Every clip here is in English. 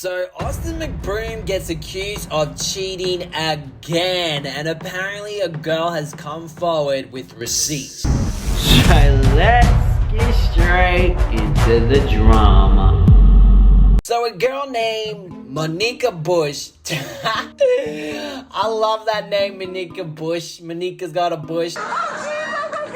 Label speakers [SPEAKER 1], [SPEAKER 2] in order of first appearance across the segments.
[SPEAKER 1] So Austin McBroom gets accused of cheating again, and apparently a girl has come forward with receipts.
[SPEAKER 2] So let's get straight into the drama.
[SPEAKER 1] So a girl named Monica Bush. I love that name, Monica Bush. Monica's got a bush.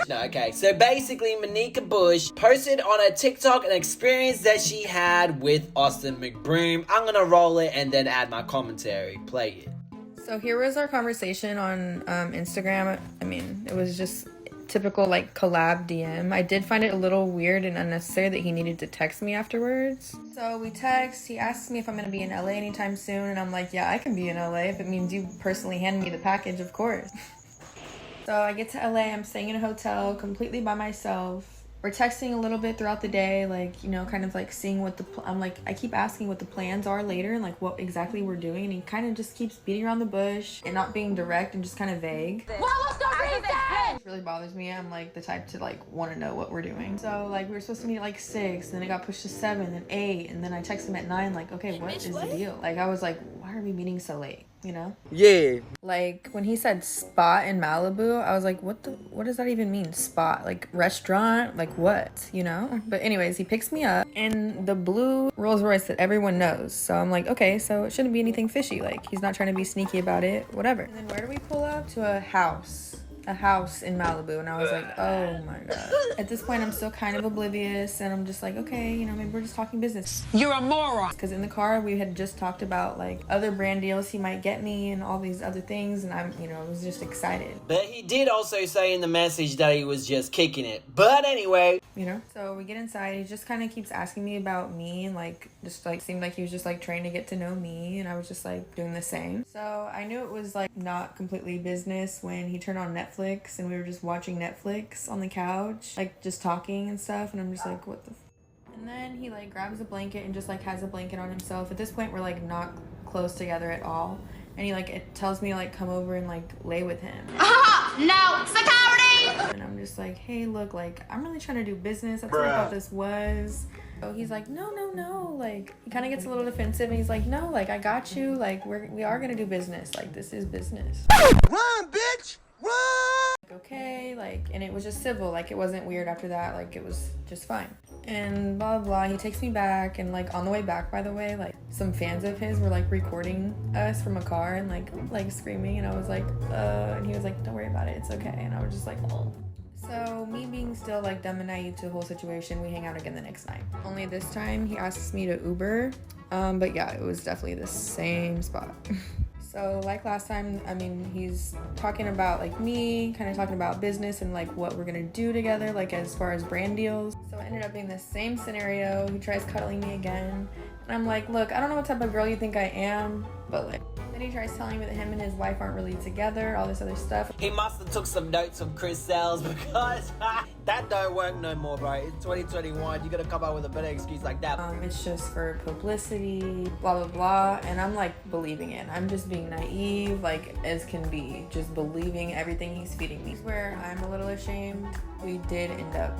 [SPEAKER 1] No, okay. So basically, Monica Bush posted on her TikTok an experience that she had with Austin McBroom. I'm gonna roll it and then add my commentary. Play it.
[SPEAKER 3] So here was our conversation on Instagram. I mean, it was just typical like collab DM. I did find it a little weird and unnecessary that he needed to text me afterwards. So we text, he asks me if I'm gonna be in LA anytime soon, and I'm like, yeah, I can be in LA if it means you personally hand me the package, of course. So I get to LA, I'm staying in a hotel completely by myself. We're texting a little bit throughout the day, like, you know, kind of like seeing what I'm like, I keep asking what the plans are later and like what exactly we're doing, and he kind of just keeps beating around the bush and not being direct and just kind of vague. What was the reason? It really bothers me. I'm like the type to like want to know what we're doing. So like we were supposed to meet at like 6, and then it got pushed to 7, then 8, and then I text him at 9 like, okay, what is the deal? Like I was like, why are we meeting so late? You know?
[SPEAKER 1] Yeah.
[SPEAKER 3] Like when he said spot in Malibu, I was like, what does that even mean? Spot? Like restaurant? Like what? You know? But anyways, he picks me up in the blue Rolls Royce that everyone knows. So I'm like, okay, so it shouldn't be anything fishy. Like he's not trying to be sneaky about it, whatever. And then where do we pull up? To a house in Malibu, and I was like, oh my god. At this point I'm still kind of oblivious, and I'm just like, okay, you know, maybe we're just talking business.
[SPEAKER 4] You're a moron.
[SPEAKER 3] Because in the car we had just talked about like other brand deals he might get me and all these other things, and I'm, you know, I was just excited.
[SPEAKER 1] But he did also say in the message that he was just kicking it. But anyway.
[SPEAKER 3] You know? So we get inside, he just kind of keeps asking me about me, and like just like seemed like he was just like trying to get to know me, and I was just like doing the same. So I knew it was like not completely business when he turned on Netflix and we were just watching Netflix on the couch, like just talking and stuff, and I'm just like, what the and then he like grabs a blanket and just like has a blanket on himself. At this point we're like not close together at all, and he like it tells me to like come over and like lay with him.
[SPEAKER 4] No, security!
[SPEAKER 3] And I'm just like, hey, look, like I'm really trying to do business. That's what I thought this was. So he's like, no, like he kind of gets a little defensive, and he's like, no, like I got you, like we are gonna do business, like this is business.
[SPEAKER 1] Run, bitch! Run!
[SPEAKER 3] Like, okay, like, and it was just civil, like it wasn't weird after that, like it was just fine. And blah blah blah. He takes me back, and like on the way back, by the way, like some fans of his were like recording us from a car and like screaming, and I was like, and he was like, don't worry about it, it's okay. And I was just like, oh. So me being still like dumb and naive to the whole situation, we hang out again the next night. Only this time he asks me to Uber, but yeah, it was definitely the same spot. So like last time, I mean, he's talking about like me, kind of talking about business and like what we're gonna do together, like as far as brand deals. So it ended up being the same scenario. He tries cuddling me again, and I'm like, look, I don't know what type of girl you think I am, but like, then he tries telling me that him and his wife aren't really together, all this other stuff.
[SPEAKER 1] He must have took some notes from Chris Sales, because that don't work no more, bro. It's 2021. You gotta come out with a better excuse like that.
[SPEAKER 3] It's just for publicity, blah blah blah, and I'm like believing it. I'm just being naive, like as can be, just believing everything he's feeding me. Where I'm a little ashamed, we did end up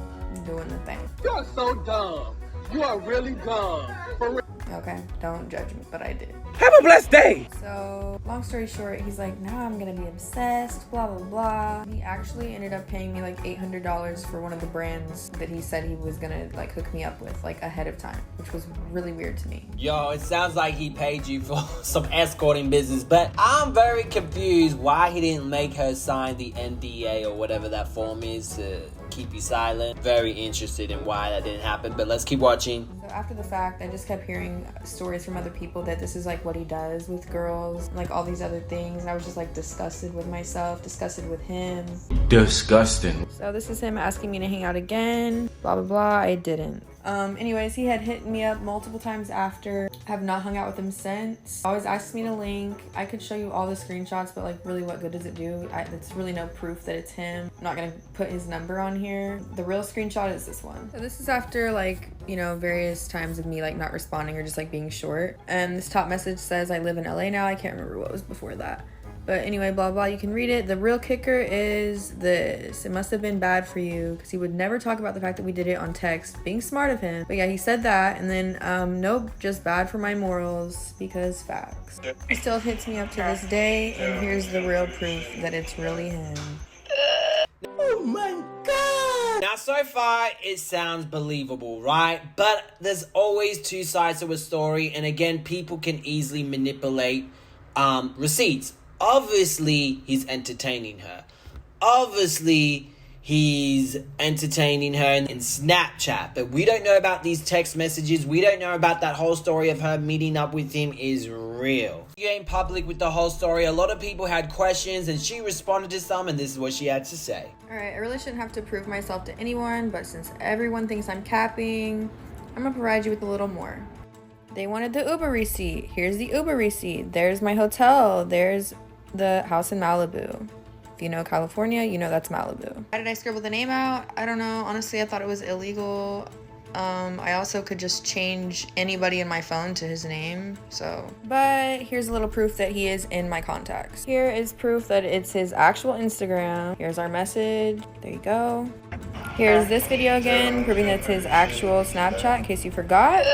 [SPEAKER 3] doing the thing.
[SPEAKER 5] You're so dumb. You are really dumb. For real.
[SPEAKER 3] Okay, don't judge me, but I did.
[SPEAKER 1] Have a blessed day!
[SPEAKER 3] So, long story short, he's like, now I'm gonna be obsessed, blah, blah, blah. He actually ended up paying me like $800 for one of the brands that he said he was gonna like hook me up with like ahead of time, which was really weird to me.
[SPEAKER 1] Yo, it sounds like he paid you for some escorting business, but I'm very confused why he didn't make her sign the NDA or whatever that form is to keep you silent. Very interested in why that didn't happen, but let's keep watching.
[SPEAKER 3] So after the fact, I just kept hearing stories from other people that this is like what he does with girls, like all these other things. And I was just like disgusted with myself, disgusted with him.
[SPEAKER 2] Disgusting.
[SPEAKER 3] So this is him asking me to hang out again, blah, blah, blah. I didn't. Anyways, he had hit me up multiple times after. I have not hung out with him since. Always asks me to link. I could show you all the screenshots, but like really what good does it do? It's really no proof that it's him. I'm not gonna put his number on here. The real screenshot is this one. So this is after like, you know, various times of me like not responding or just like being short. And this top message says I live in LA now. I can't remember what was before that. But anyway, blah, blah, you can read it. The real kicker is this. It must have been bad for you because he would never talk about the fact that we did it on text. Being smart of him. But yeah, he said that. And then, nope, just bad for my morals because facts. He still hits me up to this day. And here's the real proof that it's really him.
[SPEAKER 1] Oh my God! Now, so far, it sounds believable, right? But there's always two sides to a story. And again, people can easily manipulate receipts. Obviously, he's entertaining her. Obviously, he's entertaining her in Snapchat. But we don't know about these text messages. We don't know about that whole story of her meeting up with him is real. She ain't public with the whole story. A lot of people had questions and she responded to some, and this is what she had to say.
[SPEAKER 3] Alright, I really shouldn't have to prove myself to anyone, but since everyone thinks I'm capping, I'm gonna provide you with a little more. They wanted the Uber receipt. Here's the Uber receipt. There's my hotel. There's the house in Malibu. If you know California, you know that's Malibu. Why did I scribble the name out? I don't know. Honestly, I thought it was illegal. I also could just change anybody in my phone to his name, so. But here's a little proof that he is in my contacts. Here is proof that it's his actual Instagram. Here's our message. There you go. Here's this video again, proving that it's his actual Snapchat, in case you forgot.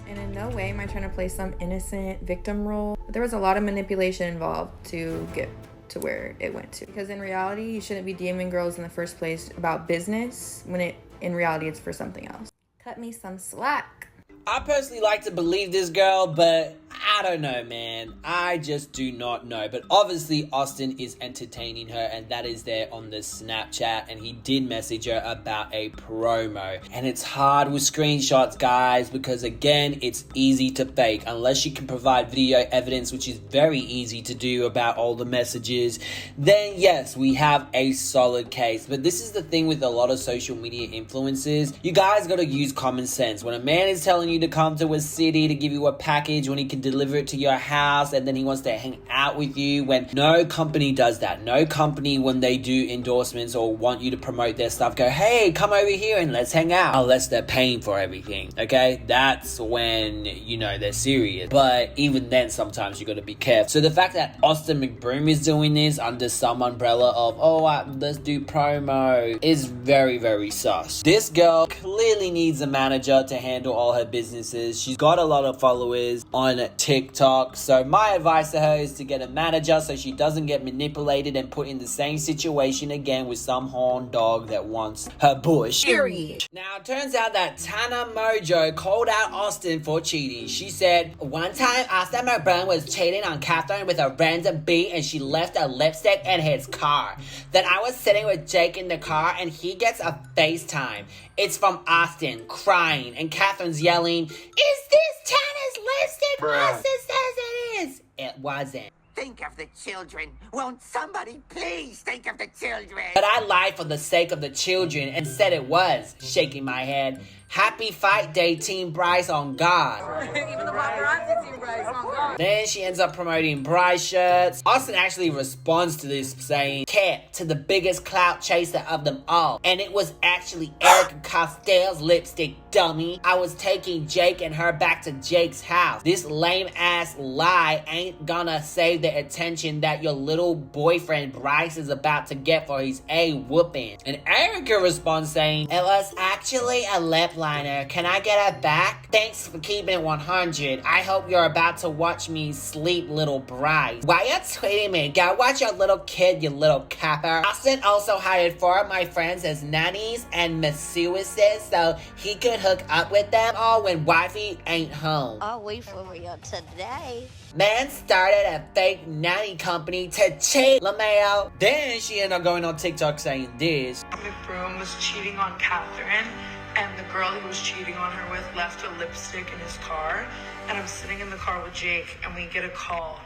[SPEAKER 3] And in no way am I trying to play some innocent victim role. But there was a lot of manipulation involved to get to where it went to. Because in reality, you shouldn't be DMing girls in the first place about business when in reality it's for something else. Cut me some slack.
[SPEAKER 1] I personally like to believe this girl, but I don't know, man. I just do not know. But obviously, Austin is entertaining her, and that is there on the Snapchat. And he did message her about a promo. And it's hard with screenshots, guys, because again, it's easy to fake. Unless you can provide video evidence, which is very easy to do about all the messages, then yes, we have a solid case. But this is the thing with a lot of social media influencers. You guys gotta use common sense. When a man is telling you to come to a city to give you a package, when he can deliver it to your house, and then he wants to hang out with you, when no company does that. No company, when they do endorsements or want you to promote their stuff, go, hey, come over here and let's hang out, unless they're paying for everything. Okay, that's when you know they're serious. But even then, sometimes you got to be careful. So the fact that Austin McBroom is doing this under some umbrella of let's do promo is very, very sus. This girl clearly needs a manager to handle all her businesses. She's got a lot of followers on TikTok. So my advice to her is to get a manager so she doesn't get manipulated and put in the same situation again with some horn dog that wants her bush.
[SPEAKER 4] Period.
[SPEAKER 1] Now, it turns out that TANA MONGEAU called out Austin for cheating. She said, one time Austin McBroom was cheating on Catherine with a random beat and she left a lipstick in his car. Then I was sitting with Jake in the car and he gets a FaceTime. It's from Austin, crying, and Catherine's yelling, is this Tana's lipstick? Austin says it is. It wasn't.
[SPEAKER 6] Think of the children. Won't somebody please think of the children?
[SPEAKER 1] But I lied for the sake of the children and said it was, shaking my head. Happy fight day, Team Bryce on God.
[SPEAKER 4] Even the paparazzi team Bryce on God.
[SPEAKER 1] Then she ends up promoting Bryce shirts. Austin actually responds to this saying, cat to the biggest clout chaser of them all. And it was actually Erica Costello's lipstick, dummy. I was taking Jake and her back to Jake's house. This lame ass lie ain't gonna save the attention that your little boyfriend Bryce is about to get for his A-whooping. And Erica responds saying, it was actually a lip liner. Can I get it back? Thanks for keeping it 100. I hope you're about to watch me sleep, little Bryce. Why you tweeting me? Go watch your little kid, you little capper. Austin also hired 4 of my friends as nannies and masseuses so he could hook up with them all when wifey ain't home.
[SPEAKER 7] I'll wait for you today.
[SPEAKER 1] Man started a fake nanny company to cheat LaMayo. Then she ended up going on TikTok saying this.
[SPEAKER 8] McBroom was cheating on Catherine, and the girl he was cheating on her with left a lipstick in his car. And I'm sitting in the car with Jake, and we get a call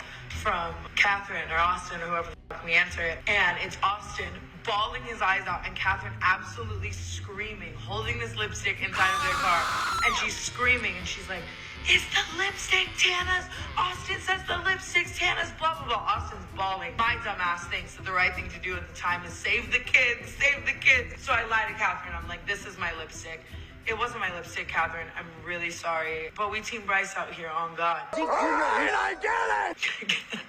[SPEAKER 8] from Catherine or Austin, or whoever the fuck we answer it. And it's Austin bawling his eyes out, and Catherine absolutely screaming, holding this lipstick inside of their car. And she's screaming, and she's like, is the lipstick Tana's? Austin says the lipstick's Tana's, blah, blah, blah. Austin's bawling. My dumb ass thinks that the right thing to do at the time is save the kids, save the kids. So I lied to Catherine. I'm like, this is my lipstick. It wasn't my lipstick, Catherine. I'm really sorry. But we Team Bryce out here, on God.
[SPEAKER 5] And I get it!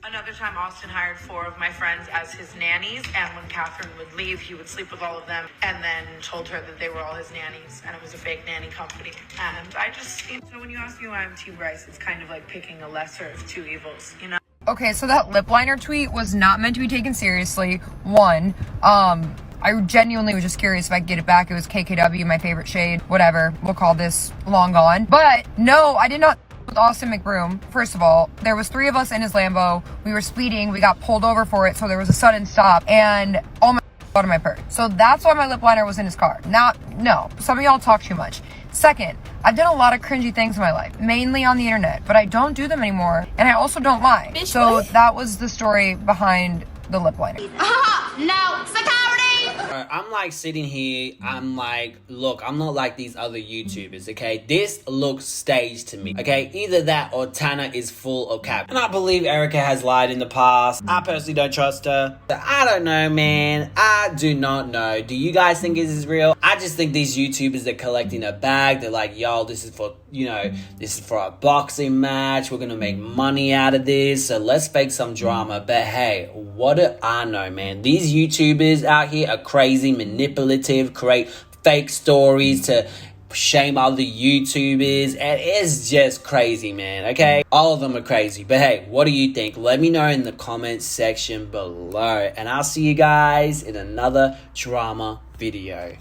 [SPEAKER 8] Another time, Austin hired 4 of my friends as his nannies, and when Catherine would leave, he would sleep with all of them, and then told her that they were all his nannies, and it was a fake nanny company. And I just, so when you ask me why I'm Team Bryce, it's kind of like picking a lesser of 2 evils, you know?
[SPEAKER 3] Okay, so that lip liner tweet was not meant to be taken seriously. One, I genuinely was just curious if I could get it back. It was KKW, my favorite shade, whatever. We'll call this long gone. But no, I did not with Austin McBroom. First of all, there was 3 of us in his Lambo. We were speeding. We got pulled over for it, so there was a sudden stop, and all my out of my purse. So that's why my lip liner was in his car. No. Some of y'all talk too much. Second, I've done a lot of cringy things in my life, mainly on the internet, but I don't do them anymore, and I also don't lie. So that was the story behind the lip liner.
[SPEAKER 7] No, security!
[SPEAKER 1] I'm like sitting here, I'm like, look, I'm not like these other YouTubers, okay? This looks staged to me, okay? Either that or TANA is full of cap. And I believe Erica has lied in the past. I personally don't trust her. I don't know, man. I do not know. Do you guys think this is real? I just think these YouTubers are collecting a bag. They're like, yo, this is for, this is for a boxing match. We're gonna make money out of this. So let's fake some drama. But hey, what do I know, man? These YouTubers out here are crazy, manipulative, create fake stories to shame other YouTubers, and it's just crazy, man, okay? All of them are crazy, but hey, what do you think? Let me know in the comments section below, and I'll see you guys in another drama video.